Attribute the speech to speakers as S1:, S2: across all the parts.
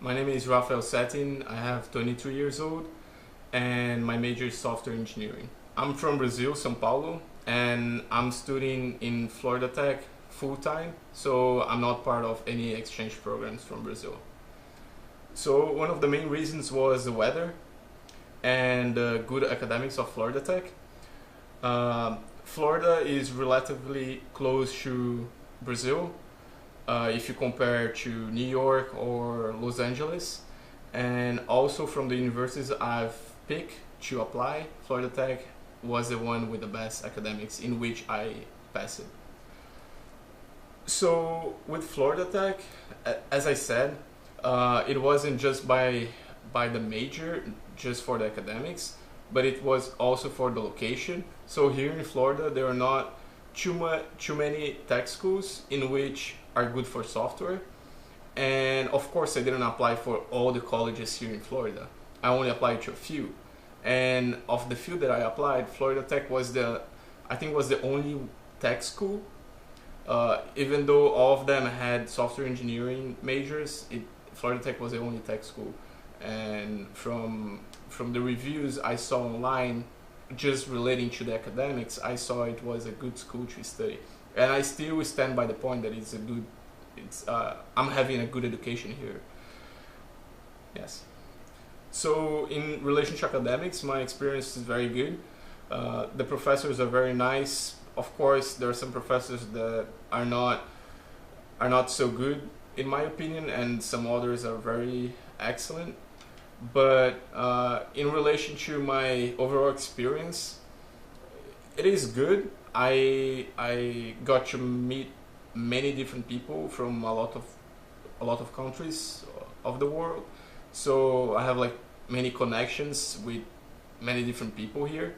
S1: My name is Raphael Setin. I have 23 years old and my major is software engineering. I'm from Brazil, São Paulo, and I'm studying in Florida Tech full-time, so I'm not part of any exchange programs from Brazil. So one of the main reasons was the weather and the good academics of Florida Tech. Florida is relatively close to Brazil if you compare to New York or Los Angeles, and also from the universities I've picked to apply, Florida Tech was the one with the best academics in which I passed it. So with Florida Tech, as I said, it wasn't just by the major, just for the academics, but it was also for the location. So here in Florida, there are not too many tech schools in which are good for software. And of course, I didn't apply for all the colleges here in Florida. I only applied to a few. And of the few that I applied, Florida Tech was I think was the only tech school. Even though all of them had software engineering majors, Florida Tech was the only tech school. And from the reviews I saw online, just relating to the academics, I saw it was a good school to study. And I still stand by the point that I'm having a good education here. Yes. So in relation to academics, my experience is very good. The professors are very nice. Of course, there are some professors that are not so good in my opinion, and some others are very excellent. But in relation to my overall experience, it is good. I got to meet many different people from a lot of countries of the world. So I have like many connections with many different people here.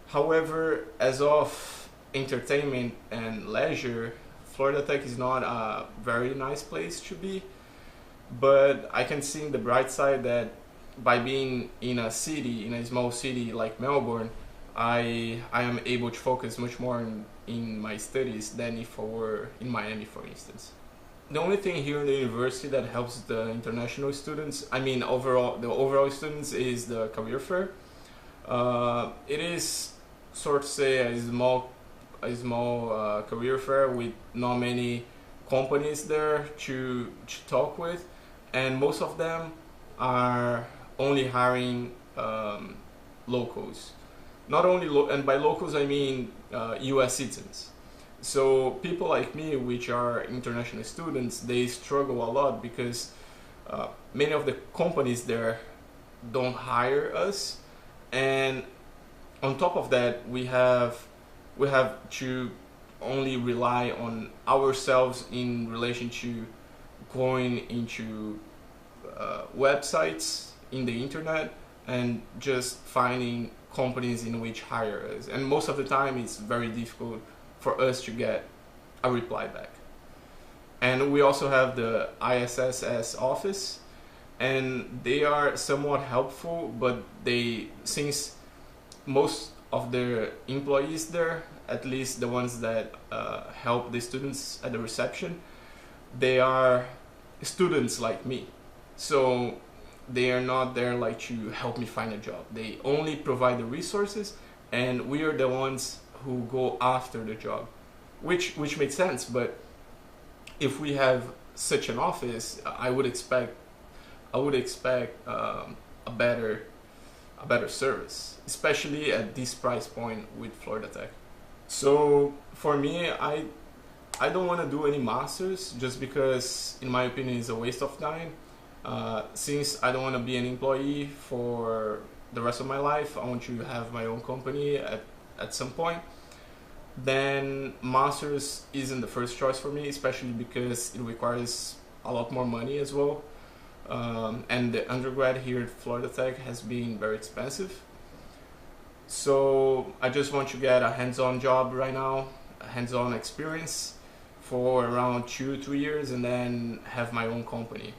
S1: However, as of entertainment and leisure, Florida Tech is not a very nice place to be. But I can see the bright side that by being in a small city like Melbourne, I am able to focus much more in my studies than if I were in Miami, for instance. The only thing here in the university that helps the international students, the overall students, is the career fair. It is sort of say a small career fair with not many companies there to talk with, and most of them are only hiring locals. Not only and by locals I mean U.S. citizens. So people like me, which are international students, they struggle a lot because many of the companies there don't hire us, and on top of that we have to only rely on ourselves in relation to going into websites in the internet and just finding companies in which hire us, and most of the time it's very difficult for us to get a reply back. And we also have the ISSS office, and they are somewhat helpful, but since most of the employees there, at least the ones that help the students at the reception, they are students like me. So they are not there like to help me find a job. They only provide the resources, and we are the ones who go after the job, which makes sense. But if we have such an office, I would expect a better service, especially at this price point with Florida Tech. So for me, I don't want to do any masters just because, in my opinion, it's a waste of time. Since I don't want to be an employee for the rest of my life, I want to have my own company at some point. Then masters isn't the first choice for me, especially because it requires a lot more money as well. And the undergrad here at Florida Tech has been very expensive. So I just want to get a hands-on job right now, a hands-on experience for around 2-3 years, and then have my own company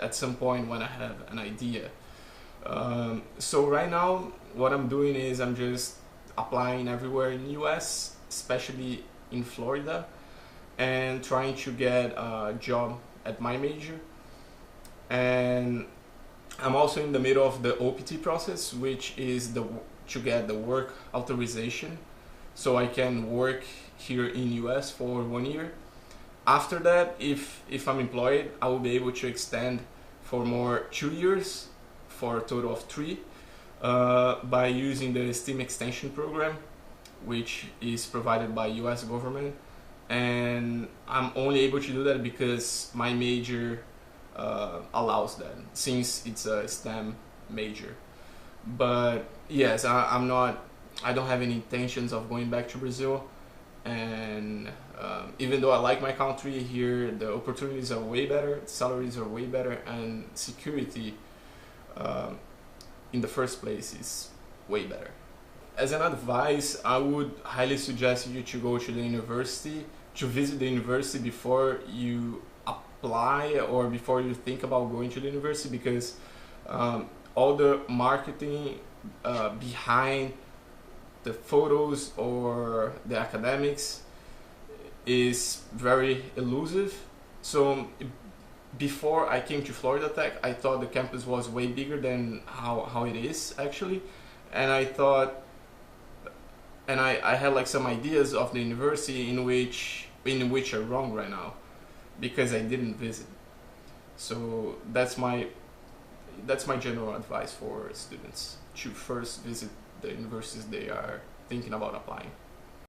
S1: at some point when I have an idea. So right now what I'm doing is I'm just applying everywhere in the US, especially in Florida, and trying to get a job at my major. And I'm also in the middle of the OPT process, which is to get the work authorization, so I can work here in US for 1 year. After that, if I'm employed, I will be able to extend for more 2 years, for a total of 3, by using the STEAM extension program, which is provided by US government. And I'm only able to do that because my major allows that, since it's a STEM major. But yes, I don't have any intentions of going back to Brazil. And even though I like my country, here the opportunities are way better, salaries are way better, and security in the first place is way better. As an advice, I would highly suggest you to go to the university, to visit the university before you apply or before you think about going to the university, because all the marketing behind the photos or the academics is very elusive. So before I came to Florida Tech, I thought the campus was way bigger than how it is actually. And I thought, and I had like some ideas of the university in which are wrong right now, because I didn't visit. So that's my general advice for students, to first visit the universities they are thinking about applying.